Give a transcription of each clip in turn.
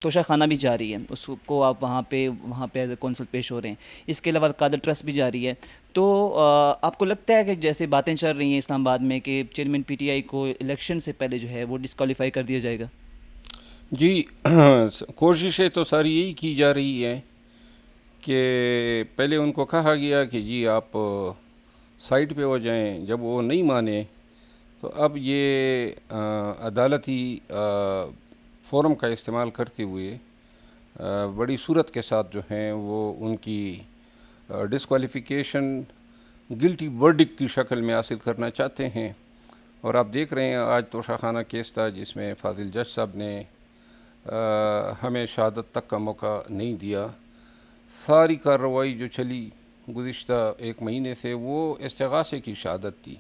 توشہ خانہ بھی جاری ہے، اس کو آپ وہاں پہ ایز اے کونسل پیش ہو رہے ہیں، اس کے علاوہ القادر ٹرسٹ بھی جاری ہے۔ تو آپ کو لگتا ہے کہ جیسے باتیں چل رہی ہیں اسلام آباد میں کہ چیئرمین پی ٹی آئی کو الیکشن سے پہلے جو ہے وہ ڈسکوالیفائی کر دیا جائے گا؟ جی کوششیں تو ساری یہی کی جا رہی ہے کہ پہلے ان کو کہا گیا کہ جی آپ سائٹ پہ ہو جائیں، جب وہ نہیں مانے تو اب یہ عدالتی فورم کا استعمال کرتے ہوئے بڑی صورت کے ساتھ جو ہیں وہ ان کی ڈسکوالیفیکیشن گلٹی ورڈک کی شکل میں حاصل کرنا چاہتے ہیں۔ اور آپ دیکھ رہے ہیں آج توشہ خانہ کیس تھا جس میں فاضل جج صاحب نے ہمیں شہادت تک کا موقع نہیں دیا۔ ساری کارروائی جو چلی گزشتہ ایک مہینے سے وہ استغاثے کی شہادت تھی،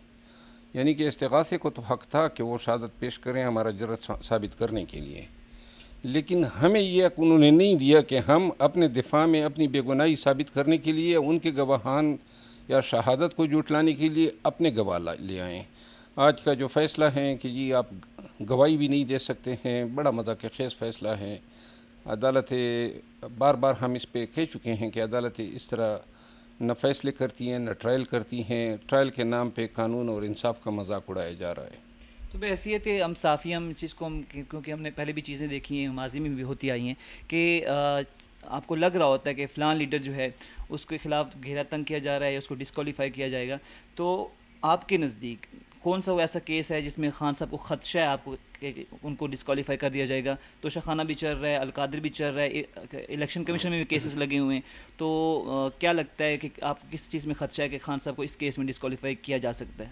یعنی کہ استغاثے کو تو حق تھا کہ وہ شہادت پیش کریں ہمارا جرت ثابت کرنے کے لیے، لیکن ہمیں یہ حق انہوں نے نہیں دیا کہ ہم اپنے دفاع میں اپنی بے گناہی ثابت کرنے کے لیے ان کے گواہان یا شہادت کو جھٹلانے کے لیے اپنے گواہ لے آئیں۔ آج کا جو فیصلہ ہے کہ جی آپ گواہی بھی نہیں دے سکتے ہیں، بڑا مذاق خیز فیصلہ ہے۔ عدالت بار بار ہم اس پہ کہہ چکے ہیں کہ عدالتیں اس طرح نہ فیصلے کرتی ہیں نہ ٹرائل کرتی ہیں، ٹرائل کے نام پہ قانون اور انصاف کا مذاق اڑایا جا رہا ہے۔ تو بحیثیت ہم صافی ہم چیز کو کیونکہ ہم نے پہلے بھی چیزیں دیکھی ہیں، ماضی میں بھی ہوتی آئی ہیں کہ آپ کو لگ رہا ہوتا ہے کہ فلاں لیڈر جو ہے اس کے خلاف گھیرا تنگ کیا جا رہا ہے، اس کو ڈسکوالیفائی کیا جائے گا، تو آپ کے نزدیک کون سا وہ ایسا کیس ہے جس میں خان صاحب کو خدشہ ہے آپ کو کہ ان کو ڈسکوالیفائی کر دیا جائے گا؟ توشہ خانہ بھی چل رہا ہے، القادر بھی چل رہا ہے، الیکشن کمیشن میں بھی کیسز لگے ہوئے ہیں، تو کیا لگتا ہے کہ آپ کو کس چیز میں خدشہ ہے کہ خان صاحب کو اس کیس میں ڈسکوالیفائی کیا جا سکتا ہے؟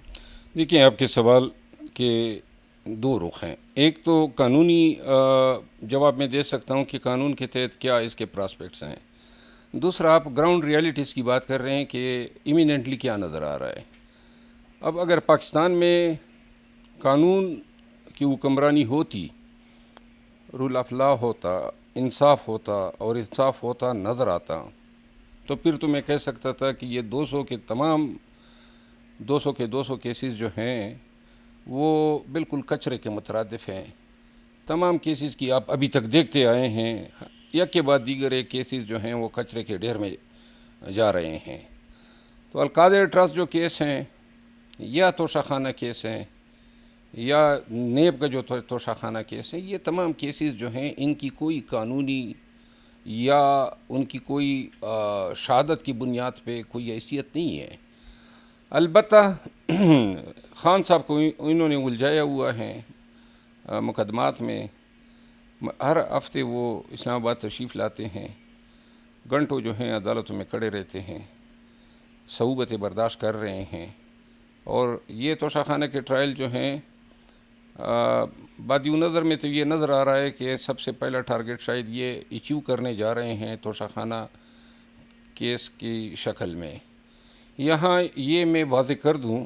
دیکھیں آپ کے سوال کے دو رخ ہیں۔ ایک تو قانونی جواب میں دے سکتا ہوں کہ قانون کے تحت کیا اس کے پراسپیکٹس ہیں۔ دوسرا آپ گراؤنڈ ریالٹیز کی بات کر رہے ہیں کہ ایمیننٹلی کیا نظر آ رہا ہے۔ اب اگر پاکستان میں قانون کی حکمرانی ہوتی، رول آف لا ہوتا، انصاف ہوتا اور انصاف ہوتا نظر آتا، تو پھر تو میں کہہ سکتا تھا کہ یہ 200 کے تمام 200 کیسز جو ہیں وہ بالکل کچرے کے مترادف ہیں۔ تمام کیسز کی آپ ابھی تک دیکھتے آئے ہیں، یک کے بعد دیگر ایک کیسز جو ہیں وہ کچرے کے ڈھیر میں جا رہے ہیں۔ تو القادر ٹرسٹ جو کیس ہیں یا توشہ خانہ کیس ہیں یا نیب کا جو توشہ خانہ کیس ہے، یہ تمام کیسز جو ہیں ان کی کوئی قانونی یا ان کی کوئی شہادت کی بنیاد پہ کوئی حیثیت نہیں ہے۔ البتہ خان صاحب کو انہوں نے الجھایا ہوا ہے مقدمات میں۔ ہر ہفتے وہ اسلام آباد تشریف لاتے ہیں، گھنٹوں جو ہیں عدالتوں میں کھڑے رہتے ہیں، صعوبتیں برداشت کر رہے ہیں، اور یہ توشہ خانہ کے ٹرائل جو ہیں بادی نظر میں تو یہ نظر آ رہا ہے کہ سب سے پہلا ٹارگٹ شاید یہ ایچیو کرنے جا رہے ہیں توشہ خانہ کیس کی شکل میں۔ یہاں یہ میں واضح کر دوں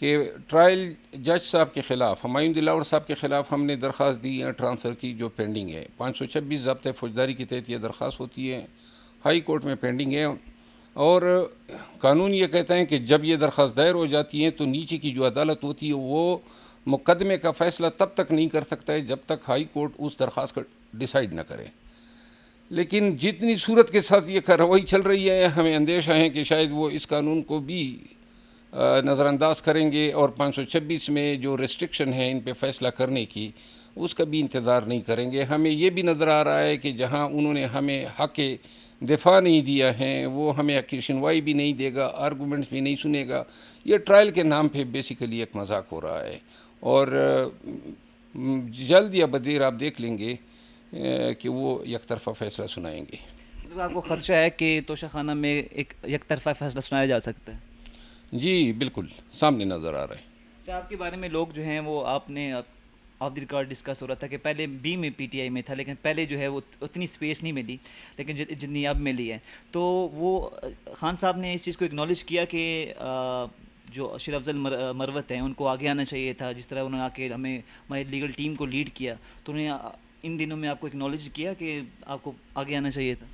کہ ٹرائل جج صاحب کے خلاف، ہمایوں دلاور صاحب کے خلاف ہم نے درخواست دی ہے ٹرانسفر کی جو پینڈنگ ہے، 526 ضابطۂ فوجداری کے تحت یہ درخواست ہوتی ہے، ہائی کورٹ میں پینڈنگ ہے، اور قانون یہ کہتا ہے کہ جب یہ درخواست دائر ہو جاتی ہے تو نیچے کی جو عدالت ہوتی ہے وہ مقدمے کا فیصلہ تب تک نہیں کر سکتا ہے جب تک ہائی کورٹ اس درخواست کا ڈیسائیڈ نہ کرے۔ لیکن جتنی صورت کے ساتھ یہ کارروائی چل رہی ہے، ہمیں اندیشہ ہے کہ شاید وہ اس قانون کو بھی نظر انداز کریں گے، اور 526 میں جو ریسٹرکشن ہے ان پہ فیصلہ کرنے کی، اس کا بھی انتظار نہیں کریں گے۔ ہمیں یہ بھی نظر آ رہا ہے کہ جہاں انہوں نے ہمیں حق دفاع نہیں دیا ہے، وہ ہمیں حق کی سنوائی بھی نہیں دے گا، آرگومنٹس بھی نہیں سنے گا۔ یہ ٹرائل کے نام پہ بیسیکلی ایک مذاق ہو رہا ہے، اور جلد یا بدیر آپ دیکھ لیں گے کہ وہ یک طرفہ فیصلہ سنائیں گے۔ مطلب آپ کو خدشہ ہے کہ توشہ خانہ میں ایک یک طرفہ فیصلہ سنایا جا سکتا ہے؟ جی بالکل سامنے نظر آ رہا ہے۔ اچھا، آپ کے بارے میں لوگ جو ہیں وہ آپ نے آف دی ریکارڈ ڈسکس ہو رہا تھا کہ پہلے بی میں پی ٹی آئی میں تھا، لیکن پہلے جو ہے وہ اتنی سپیس نہیں ملی، لیکن جتنی اب ملی ہے، تو وہ خان صاحب نے اس چیز کو اکنالج کیا کہ جو اشرف افضل مروت ہیں ان کو آگے آنا چاہیے تھا، جس طرح انہوں نے آ کے ہماری لیگل ٹیم کو لیڈ کیا، تو انہوں نے ان دنوں میں آپ کو اکنالج کیا کہ آپ کو آگے آنا چاہیے تھا؟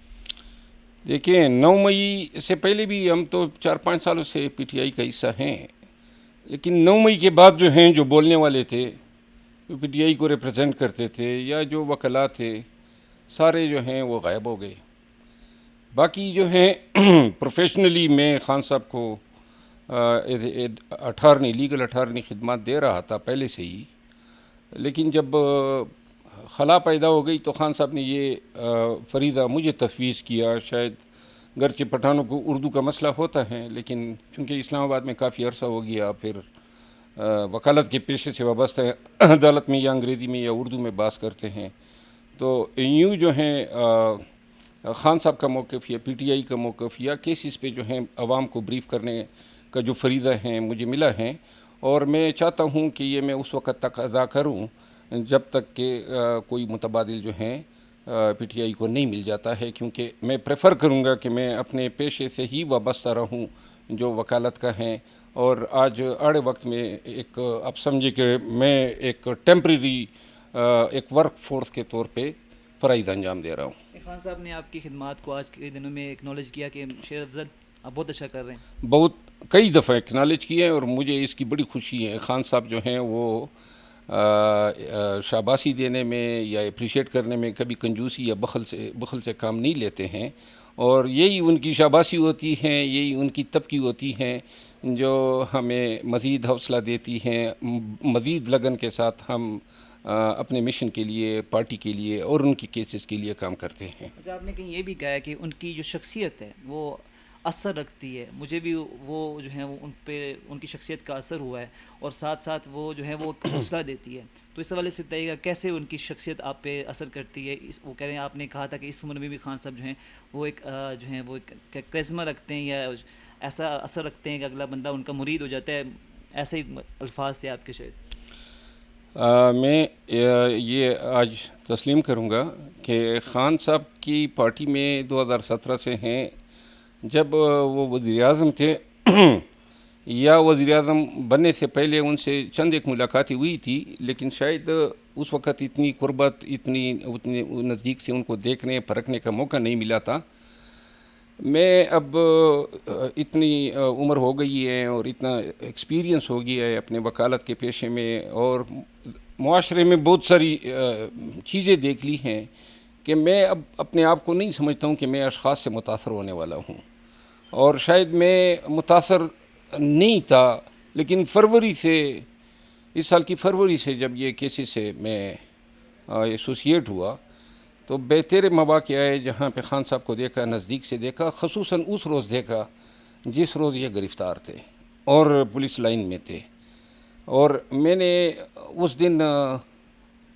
دیکھیں 9 مئی سے پہلے بھی ہم تو 4-5 سالوں سے پی ٹی آئی کا حصہ ہیں، لیکن 9 مئی کے بعد جو ہیں جو بولنے والے تھے، جو پی ٹی آئی کو ریپرزینٹ کرتے تھے، یا جو وکلاء تھے، سارے جو ہیں وہ غائب ہو گئے. باقی جو ہیں پروفیشنلی میں خان صاحب کو اٹھارنی لیگل اٹھارنی خدمات دے رہا تھا پہلے سے ہی، لیکن جب خلا پیدا ہو گئی تو خان صاحب نے یہ فریضہ مجھے تفویض کیا. شاید گرچہ پٹھانوں کو اردو کا مسئلہ ہوتا ہے، لیکن چونکہ اسلام آباد میں کافی عرصہ ہو گیا، پھر وکالت کے پیشے سے وابستہ ہے، عدالت میں یا انگریزی میں یا اردو میں بات کرتے ہیں، تو یوں جو ہیں خان صاحب کا موقف یا پی ٹی آئی کا موقف یا کیسز پہ جو ہیں عوام کو بریف کرنے کا جو فریضہ ہیں مجھے ملا ہے، اور میں چاہتا ہوں کہ یہ میں اس وقت تک ادا کروں جب تک کہ کوئی متبادل جو ہیں پی ٹی آئی کو نہیں مل جاتا ہے، کیونکہ میں پریفر کروں گا کہ میں اپنے پیشے سے ہی وابستہ رہوں جو وکالت کا ہیں. اور آج آڑے وقت میں ایک آپ سمجھے کہ میں ایک ٹیمپریری ایک ورک فورس کے طور پہ فرائض انجام دے رہا ہوں. خان صاحب نے آپ کی خدمات کو آج کے دنوں میں ایکنالج کیا کہ شیر افضل آپ بہت اچھا کر رہے ہیں. بہت کئی دفعہ اکنالج کیے ہیں اور مجھے اس کی بڑی خوشی ہے. خان صاحب جو ہیں وہ شاباشی دینے میں یا اپریشیٹ کرنے میں کبھی کنجوسی یا بخل سے کام نہیں لیتے ہیں، اور یہی ان کی شاباشی ہوتی ہیں، یہی ان کی تبکی ہوتی ہیں جو ہمیں مزید حوصلہ دیتی ہیں. مزید لگن کے ساتھ ہم اپنے مشن کے لیے، پارٹی کے لیے اور ان کی کیسز کے لیے کام کرتے ہیں. اچھا، آپ نے کہیں یہ بھی کہا ہے کہ ان کی جو شخصیت ہے وہ اثر رکھتی ہے. مجھے بھی وہ جو ہیں وہ ان پہ ان کی شخصیت کا اثر ہوا ہے، اور ساتھ ساتھ وہ جو ہے وہ حوصلہ دیتی ہے. تو اس حوالے سے بتائیے گا کیسے ان کی شخصیت آپ پہ اثر کرتی ہے. وہ کہہ رہے ہیں، آپ نے کہا تھا کہ اس عمر میں بھی خان صاحب جو ہیں وہ ایک جو ہیں وہ ایک کرزمہ رکھتے ہیں یا ایسا اثر رکھتے ہیں کہ اگلا بندہ ان کا مرید ہو جاتا ہے. ایسے ہی الفاظ تھے آپ کے شاید. میں یہ آج تسلیم کروں گا کہ خان صاحب کی پارٹی میں 2017 سے ہیں. جب وہ وزیر اعظم تھے یا وزیر اعظم بننے سے پہلے ان سے چند ایک ملاقاتیں ہوئی تھی، لیکن شاید اس وقت اتنی قربت، اتنی نزدیک سے ان کو دیکھنے پرکھنے کا موقع نہیں ملا تھا. میں اب اتنی عمر ہو گئی ہے اور اتنا ایکسپیرینس ہو گیا ہے اپنے وکالت کے پیشے میں، اور معاشرے میں بہت ساری چیزیں دیکھ لی ہیں کہ میں اب اپنے آپ کو نہیں سمجھتا ہوں کہ میں اشخاص سے متاثر ہونے والا ہوں. اور شاید میں متاثر نہیں تھا، لیکن فروری سے، اس سال کی فروری سے جب یہ کیسز سے میں ایسوسیٹ ہوا تو بہتر مواقع آئے جہاں پہ خان صاحب کو دیکھا، نزدیک سے دیکھا، خصوصاً اس روز دیکھا جس روز یہ گرفتار تھے اور پولیس لائن میں تھے. اور میں نے اس دن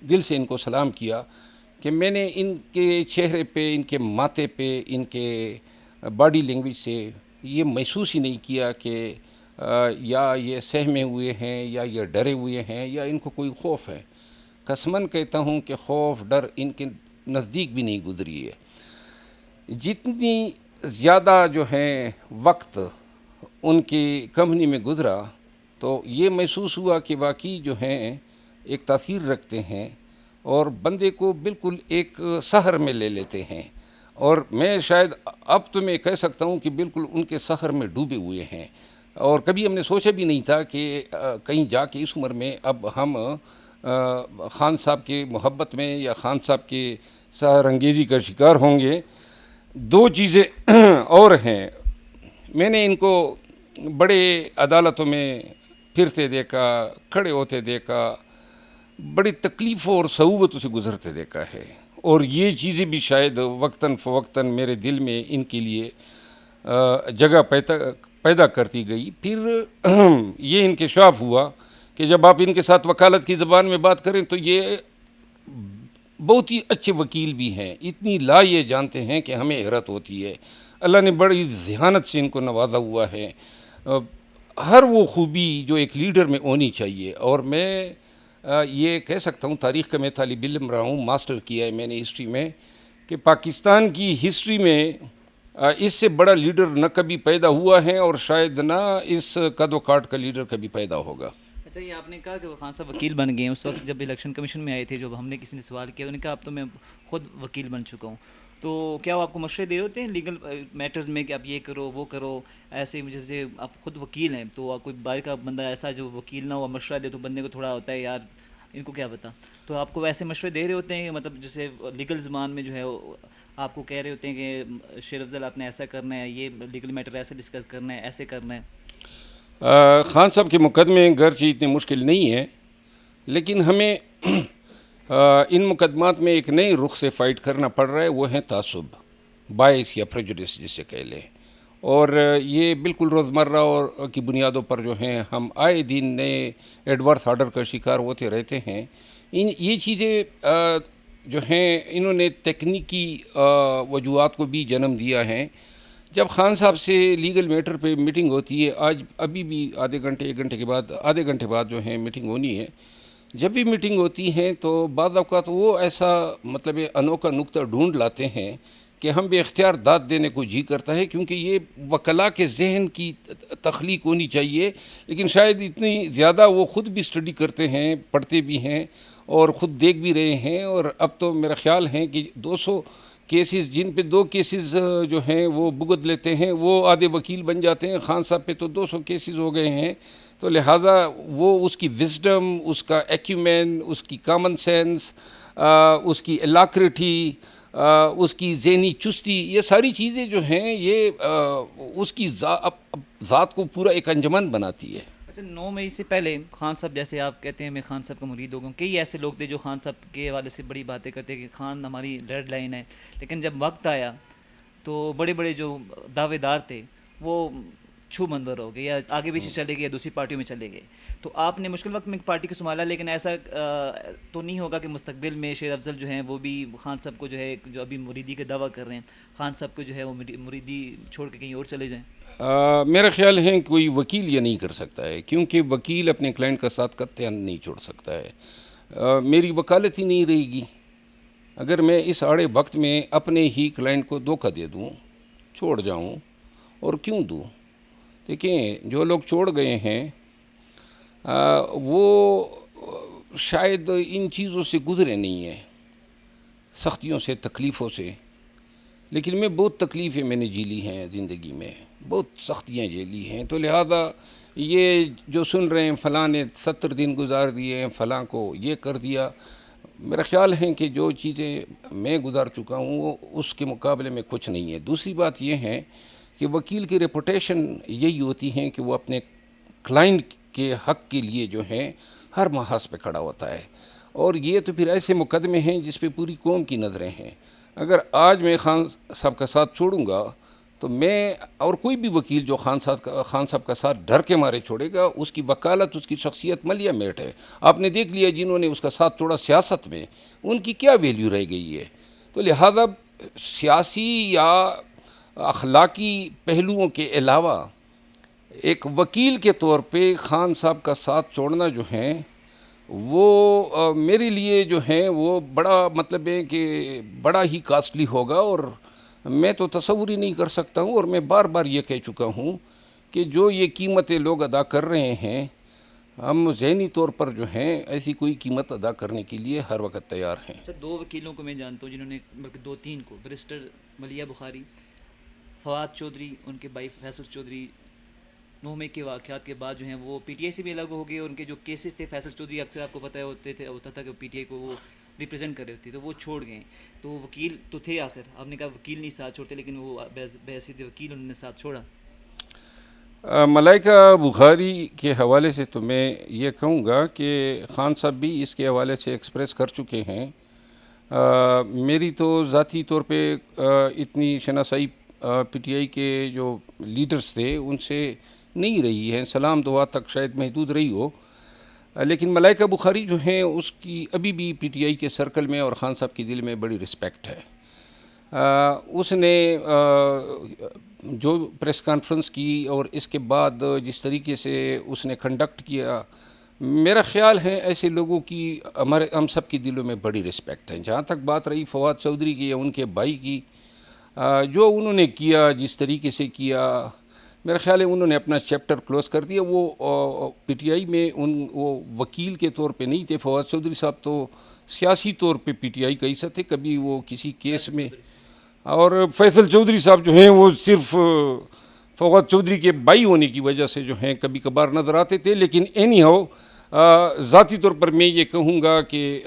دل سے ان کو سلام کیا کہ میں نے ان کے چہرے پہ، ان کے ماتھے پہ، ان کے باڈی لینگویج سے یہ محسوس ہی نہیں کیا کہ یا یہ سہمے ہوئے ہیں یا یہ ڈرے ہوئے ہیں یا ان کو کوئی خوف ہے. قسماً کہتا ہوں کہ خوف، ڈر ان کے نزدیک بھی نہیں گزری ہے. جتنی زیادہ جو ہیں وقت ان کی کمپنی میں گزرا تو یہ محسوس ہوا کہ واقعی جو ہیں ایک تاثیر رکھتے ہیں اور بندے کو بالکل ایک سحر میں لے لیتے ہیں. اور میں شاید اب تو میں کہہ سکتا ہوں کہ بالکل ان کے سحر میں ڈوبے ہوئے ہیں، اور کبھی ہم نے سوچا بھی نہیں تھا کہ کہیں جا کے اس عمر میں اب ہم خان صاحب کی محبت میں یا خان صاحب کی سحر انگیزی کا شکار ہوں گے. دو چیزیں اور ہیں. میں نے ان کو بڑے عدالتوں میں پھرتے دیکھا، کھڑے ہوتے دیکھا، بڑی تکلیفوں اور صعوبتوں سے گزرتے دیکھا ہے، اور یہ چیزیں بھی شاید وقتاً فوقتاً میرے دل میں ان کے لیے جگہ پیدا کرتی گئی. پھر یہ انکشاف ہوا کہ جب آپ ان کے ساتھ وکالت کی زبان میں بات کریں تو یہ بہت ہی اچھے وکیل بھی ہیں، اتنی لا یہ جانتے ہیں کہ ہمیں حیرت ہوتی ہے. اللہ نے بڑی ذہانت سے ان کو نوازا ہوا ہے، ہر وہ خوبی جو ایک لیڈر میں ہونی چاہیے. اور میں یہ کہہ سکتا ہوں، تاریخ کا میں طالب علم رہا ہوں، ماسٹر کیا ہے میں نے ہسٹری میں، کہ پاکستان کی ہسٹری میں اس سے بڑا لیڈر نہ کبھی پیدا ہوا ہے اور شاید نہ اس قد و کاٹ کا لیڈر کبھی پیدا ہوگا. اچھا، یہ آپ نے کہا کہ وہ خان صاحب وکیل بن گئے ہیں. اس وقت جب الیکشن کمیشن میں آئے تھے، جب ہم نے کسی نے سوال کیا، انہوں نے کہا اب تو میں خود وکیل بن چکا ہوں. تو کیا وہ آپ کو مشورے دے ہوتے ہیں لیگل میٹرز میں کہ آپ یہ کرو وہ کرو؟ ایسے جیسے آپ خود وکیل ہیں تو کوئی باہر کا بندہ ایسا جو وکیل نہ ہوا مشورہ دے تو بندے کو تھوڑا ہوتا ہے یار ان کو کیا پتا. تو آپ کو ایسے مشورے دے رہے ہوتے ہیں مطلب جیسے لیگل زبان میں جو ہے آپ کو کہہ رہے ہوتے ہیں کہ شیر افضل آپ نے ایسا کرنا ہے, یہ لیگل میٹر ایسے ڈسکس کرنا ہے, ایسے کرنا ہے. خان صاحب کے مقدمے گرچہ اتنے مشکل نہیں ہیں, لیکن ہمیں ان مقدمات میں ایک نئے رخ سے فائٹ کرنا پڑ رہا ہے, وہ ہے تعصب, باعث یا پریجوڈس جسے کہہ لیں. اور یہ بالکل روزمرہ اور کی بنیادوں پر جو ہیں ہم آئے دن نئے ایڈورس آرڈر کا شکار ہوتے رہتے ہیں. یہ چیزیں جو ہیں انہوں نے تکنیکی وجوہات کو بھی جنم دیا ہے. جب خان صاحب سے لیگل میٹر پہ میٹنگ ہوتی ہے, ابھی بھی آدھے گھنٹے بعد جو ہے میٹنگ ہونی ہے, جب بھی میٹنگ ہوتی ہیں تو بعض اوقات وہ ایسا مطلب انوکھا نقطہ ڈھونڈ لاتے ہیں کہ ہم بے اختیار داد دینے کو جی کرتا ہے, کیونکہ یہ وکلاء کے ذہن کی تخلیق ہونی چاہیے, لیکن شاید اتنی زیادہ وہ خود بھی اسٹڈی کرتے ہیں, پڑھتے بھی ہیں اور خود دیکھ بھی رہے ہیں. اور اب تو میرا خیال ہے کہ 200 کیسز, جن پہ 2 کیسز جو ہیں وہ بھگت لیتے ہیں, وہ آدھے وکیل بن جاتے ہیں. خان صاحب پہ تو 200 کیسز ہو گئے ہیں, تو لہٰذا وہ اس کی وزڈم, اس کا ایکیومین, اس کی کامن سینس, اس کی الاکریٹی, اس کی ذہنی چستی, یہ ساری چیزیں جو ہیں یہ اس کی ذات کو پورا ایک انجمن بناتی ہے. اچھا, 9 مئی سے پہلے خان صاحب, جیسے آپ کہتے ہیں میں خان صاحب کا مرید ہو گیا ہوں, کئی ایسے لوگ تھے جو خان صاحب کے حوالے سے بڑی باتیں کرتے کہ خان ہماری ریڈ لائن ہے, لیکن جب وقت آیا تو بڑے بڑے جو دعوے دار تھے وہ چھو مندر ہو گئے, یا آگے پیچھے چلے گئے, یا دوسری پارٹیوں میں چلے گئے. تو آپ نے مشکل وقت میں پارٹی کو سنبھالا, لیکن ایسا تو نہیں ہوگا کہ مستقبل میں شیر افضل جو ہیں وہ بھی خان صاحب کو جو ہے, جو ابھی مریدی کا دعویٰ کر رہے ہیں, خان صاحب کو جو ہے وہ مریدی چھوڑ کے کہیں اور چلے جائیں؟ میرا خیال ہے کوئی وکیل یہ نہیں کر سکتا ہے, کیونکہ وکیل اپنے کلائنٹ کا ساتھ قطعاً نہیں چھوڑ سکتا ہے. میری وکالت ہی نہیں رہے گی اگر میں اس آڑے وقت میں اپنے ہی کلائنٹ کو دھوکہ دے دوں, چھوڑ جاؤں. اور کیوں دوں؟ دیکھیں, جو لوگ چھوڑ گئے ہیں وہ شاید ان چیزوں سے گزرے نہیں ہیں, سختیوں سے, تکلیفوں سے, لیکن میں بہت تکلیفیں میں نے جھیلی ہیں زندگی میں, بہت سختیاں جھیلی ہیں. تو لہذا یہ جو سن رہے ہیں فلاں نے 70 دن گزار دیے ہیں, فلاں کو یہ کر دیا, میرا خیال ہے کہ جو چیزیں میں گزار چکا ہوں وہ اس کے مقابلے میں کچھ نہیں ہے. دوسری بات یہ ہے کہ وکیل کی ریپوٹیشن یہی ہوتی ہے کہ وہ اپنے کلائنٹ کے حق کے لیے جو ہے ہر محاذ پہ کھڑا ہوتا ہے. اور یہ تو پھر ایسے مقدمے ہیں جس پہ پوری قوم کی نظریں ہیں. اگر آج میں خان صاحب کا ساتھ چھوڑوں گا تو میں اور کوئی بھی وکیل جو خان صاحب کا ساتھ ڈر کے مارے چھوڑے گا, اس کی وکالت, اس کی شخصیت ملیا میٹ ہے. آپ نے دیکھ لیا جنہوں نے اس کا ساتھ چھوڑا سیاست میں, ان کی کیا ویلیو رہ گئی ہے. تو لہذا سیاسی یا اخلاقی پہلوؤں کے علاوہ ایک وکیل کے طور پہ خان صاحب کا ساتھ چھوڑنا جو ہے وہ میرے لیے جو ہے وہ بڑا مطلب ہے کہ بڑا ہی کاسٹلی ہوگا, اور میں تو تصور ہی نہیں کر سکتا ہوں. اور میں بار بار یہ کہہ چکا ہوں کہ جو یہ قیمتیں لوگ ادا کر رہے ہیں, ہم ذہنی طور پر جو ہیں ایسی کوئی قیمت ادا کرنے کے لیے ہر وقت تیار ہیں. اچھا, 2 وکیلوں کو میں جانتا ہوں جنہوں نے, بلکہ 2-3 کو, بیرسٹر ملیہ بخاری, فواد چودھری, ان کے بھائی فیصل چودھری. 9 مئی کے واقعات کے بعد جو ہیں وہ پی ٹی آئی سے بھی الگ ہو گئے, اور ان کے جو کیسز تھے, فیصل چودھری اکثر آپ کو پتہ ہوتا تھا کہ پی ٹی آئی کو وہ ریپرزینٹ کر رہے ہوتے, تو وہ چھوڑ گئے. تو وکیل تو تھے آخر, آپ نے کہا وکیل نہیں ساتھ چھوڑتے, لیکن وہ بحیثیت وکیل انہوں نے ساتھ چھوڑا. ملائکہ بخاری کے حوالے سے تو میں یہ کہوں گا کہ خان صاحب بھی اس کے حوالے سے ایکسپریس کر چکے ہیں. میری تو ذاتی طور پہ اتنی شناسائی پی ٹی آئی کے جو لیڈرز تھے ان سے نہیں رہی ہے, سلام دعا تک شاید محدود رہی ہو. لیکن ملائکہ بخاری جو ہیں اس کی ابھی بھی پی ٹی آئی کے سرکل میں اور خان صاحب کے دل میں بڑی رسپیکٹ ہے. اس نے جو پریس کانفرنس کی اور اس کے بعد جس طریقے سے اس نے کنڈکٹ کیا, میرا خیال ہے ایسے لوگوں کی ہم سب کے دلوں میں بڑی رسپیکٹ ہے. جہاں تک بات رہی فواد چودھری کی یا ان کے بھائی کی, جو انہوں نے کیا, جس طریقے سے کیا, میرا خیال ہے انہوں نے اپنا چیپٹر کلوز کر دیا. وہ پی ٹی آئی میں وہ وکیل کے طور پہ نہیں تھے. فواد چودھری صاحب تو سیاسی طور پہ پی ٹی آئی کا حصہ تھے, کبھی وہ کسی کیس میں, اور فیصل چودھری صاحب جو ہیں وہ صرف فواد چودھری کے بھائی ہونے کی وجہ سے جو ہیں کبھی کبھار نظر آتے تھے. لیکن اینی ہاؤ ذاتی طور پر میں یہ کہوں گا کہ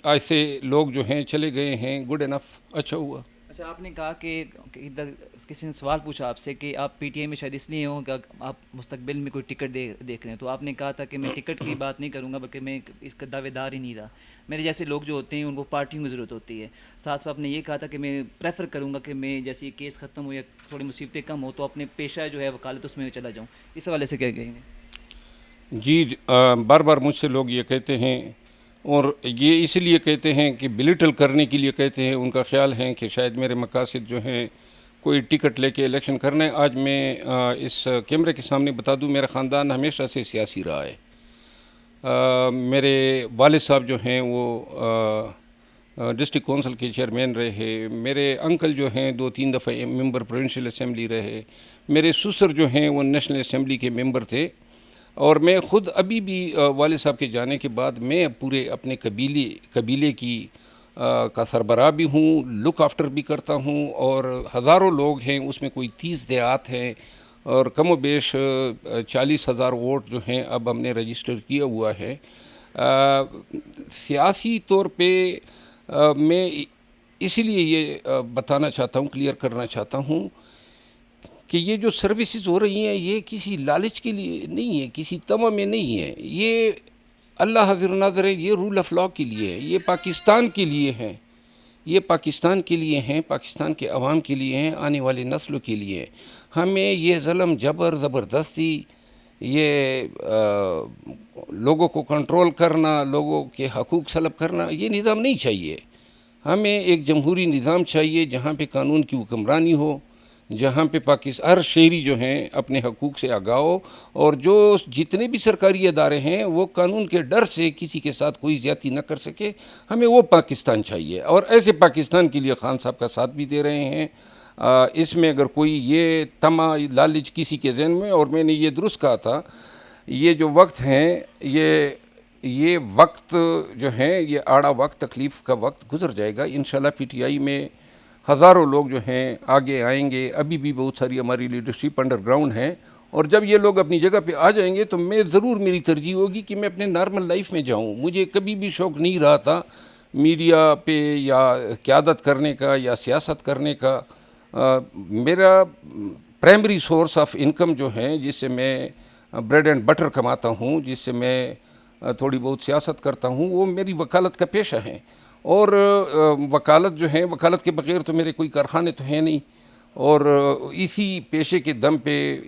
ایسے لوگ جو ہیں چلے گئے ہیں، گڈ انف، اچھا ہوا۔ اچھا، آپ نے کہا کہ ادھر کسی نے سوال پوچھا آپ سے کہ آپ پی ٹی آئی میں شاید اس لیے ہوں کہ آپ مستقبل میں کوئی ٹکٹ دیکھ رہے ہیں، تو آپ نے کہا تھا کہ میں ٹکٹ کی بات نہیں کروں گا بلکہ میں اس کا دعوے دار ہی نہیں رہا۔ میرے جیسے لوگ جو ہوتے ہیں ان کو پارٹیوں کی ضرورت ہوتی ہے، ساتھ آپ نے یہ کہا تھا کہ میں پریفر کروں گا کہ میں جیسے یہ کیس ختم ہو یا تھوڑی مصیبتیں کم ہو تو اپنے پیشہ جو ہے وکالت اس میں چلا جاؤں، اس حوالے سے کیا کہیں گے؟ جی، بار بار مجھ سے لوگ یہ کہتے ہیں، اور یہ اس لیے کہتے ہیں کہ بلیٹل کرنے کے لیے کہتے ہیں، ان کا خیال ہے کہ شاید میرے مقاصد جو ہیں کوئی ٹکٹ لے کے الیکشن کرنا ہے۔ آج میں اس کیمرے کے سامنے بتا دوں، میرا خاندان ہمیشہ سے سیاسی رہا ہے۔ میرے والد صاحب جو ہیں وہ ڈسٹرکٹ کونسل کے چیئرمین رہے، میرے انکل جو ہیں 2-3 دفعہ ممبر پروونشل اسمبلی رہے، میرے سسر جو ہیں وہ نیشنل اسمبلی کے ممبر تھے، اور میں خود ابھی بھی والد صاحب کے جانے کے بعد میں پورے اپنے قبیلے کی کا سربراہ بھی ہوں، لک آفٹر بھی کرتا ہوں، اور ہزاروں لوگ ہیں، اس میں کوئی 30 دیہات ہیں، اور کم و بیش 40,000 ووٹ جو ہیں اب ہم نے رجسٹر کیا ہوا ہے۔ سیاسی طور پہ میں اسی لیے یہ بتانا چاہتا ہوں، کلیئر کرنا چاہتا ہوں کہ یہ جو سروسز ہو رہی ہیں یہ کسی لالچ کے لیے نہیں ہے، کسی طمع میں نہیں ہے، یہ اللہ حاضر ناظر ہے، یہ رول آف لا کے لیے ہے، یہ پاکستان کے لیے ہیں، یہ پاکستان کے لیے ہیں، پاکستان کے عوام کے لیے ہیں، آنے والے نسلوں کے لیے ہیں۔ ہمیں یہ ظلم، جبر، زبردستی، یہ لوگوں کو کنٹرول کرنا، لوگوں کے حقوق سلب کرنا، یہ نظام نہیں چاہیے۔ ہمیں ایک جمہوری نظام چاہیے جہاں پہ قانون کی حکمرانی ہو، جہاں پہ ہر شہری جو ہیں اپنے حقوق سے آگاہ ہو، اور جو جتنے بھی سرکاری ادارے ہیں وہ قانون کے ڈر سے کسی کے ساتھ کوئی زیادتی نہ کر سکے۔ ہمیں وہ پاکستان چاہیے، اور ایسے پاکستان کے لیے خان صاحب کا ساتھ بھی دے رہے ہیں۔ اس میں اگر کوئی یہ طمع، لالچ کسی کے ذہن میں، اور میں نے یہ درست کہا تھا، یہ جو وقت ہیں یہ وقت جو ہے یہ آڑا وقت، تکلیف کا وقت گزر جائے گا انشاءاللہ۔ پی ٹی آئی میں ہزاروں لوگ جو ہیں آگے آئیں گے، ابھی بھی بہت ساری ہماری لیڈرشپ انڈر گراؤنڈ ہیں، اور جب یہ لوگ اپنی جگہ پہ آ جائیں گے تو میری ترجیح ہوگی کہ میں اپنے نارمل لائف میں جاؤں۔ مجھے کبھی بھی شوق نہیں رہا تھا میڈیا پہ یا قیادت کرنے کا یا سیاست کرنے کا۔ میرا پرائمری سورس آف انکم جو ہے، جس سے میں بریڈ اینڈ بٹر کماتا ہوں، جس سے میں تھوڑی بہت سیاست کرتا ہوں، وہ میری وکالت کا پیشہ ہے، اور وکالت جو ہے، وکالت کے بغیر تو میرے کوئی کارخانے تو ہیں نہیں، اور اسی پیشے کے دم پہ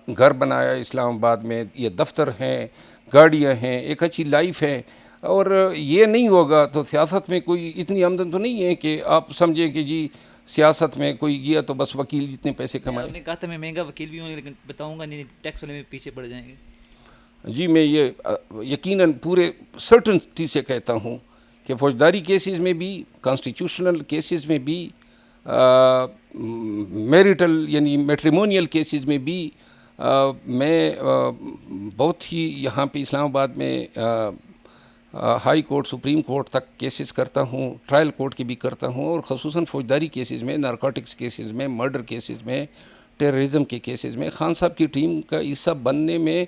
گھر بنایا اسلام آباد میں، یہ دفتر ہیں، گاڑیاں ہیں، ایک اچھی لائف ہے، اور یہ نہیں ہوگا تو سیاست میں کوئی اتنی آمدن تو نہیں ہے کہ آپ سمجھیں کہ جی سیاست میں کوئی گیا تو بس وکیل جتنے پیسے کمائے۔ آپ نے کہا تھا میں مہنگا وکیل بھی ہوں، لیکن بتاؤں گا نہیں، ٹیکس والے میں پیچھے پڑ جائیں گے۔ جی، میں یہ یقیناً پورے سرٹنٹی سے کہتا ہوں کہ فوجداری کیسز میں بھی، کانسٹیٹیوشنل کیسز میں بھی، میریٹل یعنی میٹریمونیل کیسز میں بھی، میں بہت ہی یہاں پہ اسلام آباد میں ہائی کورٹ، سپریم کورٹ تک کیسز کرتا ہوں، ٹرائل کورٹ کی بھی کرتا ہوں، اور خصوصاً فوجداری کیسز میں، نارکوٹکس کیسز میں، مرڈر کیسز میں، ٹیررزم کے کیسز میں۔ خان صاحب کی ٹیم کا حصہ بننے میں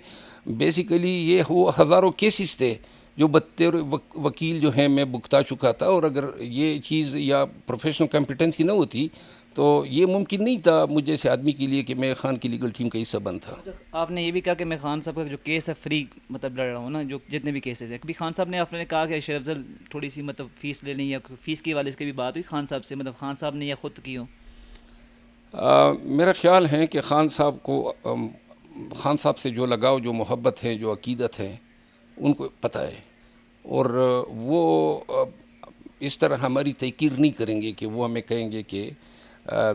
بیسیکلی یہ وہ ہزاروں کیسز تھے جو 72 وکیل جو ہیں میں بکتا چکا تھا، اور اگر یہ چیز یا پروفیشنل کمپیٹنسی نہ ہوتی تو یہ ممکن نہیں تھا مجھ جیسے آدمی کے لیے کہ میں خان کی لیگل ٹیم کا حصہ بنتا۔ آپ نے یہ بھی کہا کہ میں خان صاحب کا جو کیس ہے فری مطلب لڑ رہا ہوں نا، جو جتنے بھی کیسز ہیں، کبھی خان صاحب نے آپ نے کہا کہ شیخ افضل تھوڑی سی مطلب فیس لے لیں، یا فیس کے حوالے سے بھی بات ہوئی خان صاحب سے، مطلب خان صاحب نے یا خود کی ہو؟ میرا خیال ہے کہ خان صاحب سے جو لگاؤ، جو محبت ہے، جو عقیدت ہے، ان کو پتہ ہے، اور وہ اس طرح ہماری تحقیر نہیں کریں گے کہ وہ ہمیں کہیں گے کہ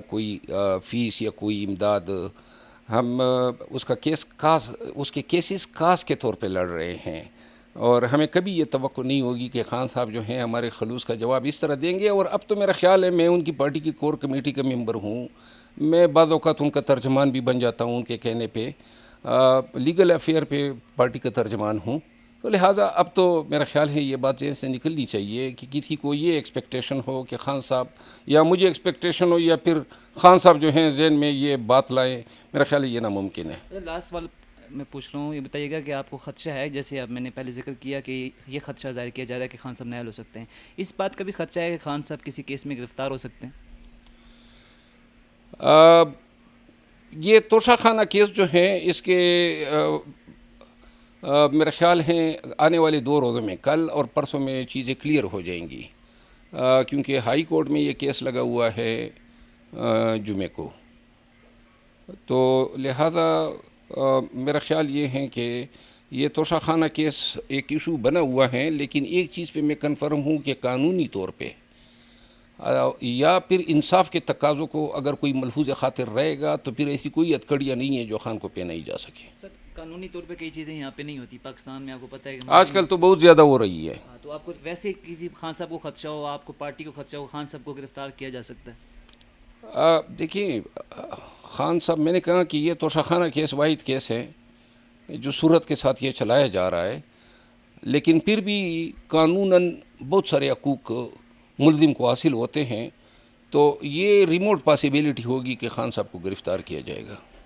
کوئی فیس یا کوئی امداد۔ ہم اس کے کیسز کاز کے طور پہ لڑ رہے ہیں، اور ہمیں کبھی یہ توقع نہیں ہوگی کہ خان صاحب جو ہیں ہمارے خلوص کا جواب اس طرح دیں گے۔ اور اب تو میرا خیال ہے میں ان کی پارٹی کی کور کمیٹی کا ممبر ہوں، میں بعض اوقات ان کا ترجمان بھی بن جاتا ہوں ان کے کہنے پہ، لیگل افیئر پہ پارٹی کا ترجمان ہوں، تو لہٰذا اب تو میرا خیال ہے یہ بات ذہن سے نکلنی چاہیے کہ کسی کو یہ ایکسپیکٹیشن ہو کہ خان صاحب، یا مجھے ایکسپیکٹیشن ہو یا پھر خان صاحب جو ہیں ذہن میں یہ بات لائیں، میرا خیال ہے یہ ناممکن ہے۔ لاسٹ سوال میں پوچھ رہا ہوں، یہ بتائیے گا کہ آپ کو خدشہ ہے، جیسے اب میں نے پہلے ذکر کیا کہ یہ خدشہ ظاہر کیا جا رہا ہے کہ خان صاحب نائل ہو سکتے ہیں، اس بات کا بھی خدشہ ہے کہ خان صاحب کسی کیس میں گرفتار ہو سکتے ہیں؟ یہ توشہ خانہ کیس جو ہیں اس کے میرا خیال ہے آنے والے 2 روزوں میں، کل اور پرسوں میں چیزیں کلیئر ہو جائیں گی، کیونکہ ہائی کورٹ میں یہ کیس لگا ہوا ہے جمعے کو، تو لہٰذا میرا خیال یہ ہے کہ یہ توشہ خانہ کیس ایک ایشو بنا ہوا ہے، لیکن ایک چیز پہ میں کنفرم ہوں کہ قانونی طور پہ یا پھر انصاف کے تقاضوں کو اگر کوئی ملحوظ خاطر رہے گا تو پھر ایسی کوئی ہتھکڑیاں نہیں ہیں جو خان کو پہنائی جا سکے۔ سر قانونی طور پہ کئی چیزیں یہاں پہ نہیں ہوتی پاکستان میں، آپ کو پتہ ہے کہ آج کل تو بہت زیادہ ہو رہی ہے۔ ہاں، تو آپ کو ویسے کسی خان صاحب کو خدشہ ہو، آپ کو پارٹی کو خدشہ ہو، خان صاحب کو گرفتار کیا جا سکتا ہے؟ دیکھیے خان صاحب، میں نے کہا کہ یہ توشہ خانہ کیس واحد کیس ہے جو صورت کے ساتھ یہ چلایا جا رہا ہے، لیکن پھر بھی قانوناً بہت سارے حقوق ملزم کو حاصل ہوتے ہیں، تو یہ ریموٹ پاسیبلٹی ہوگی کہ خان صاحب کو گرفتار کیا جائے گا۔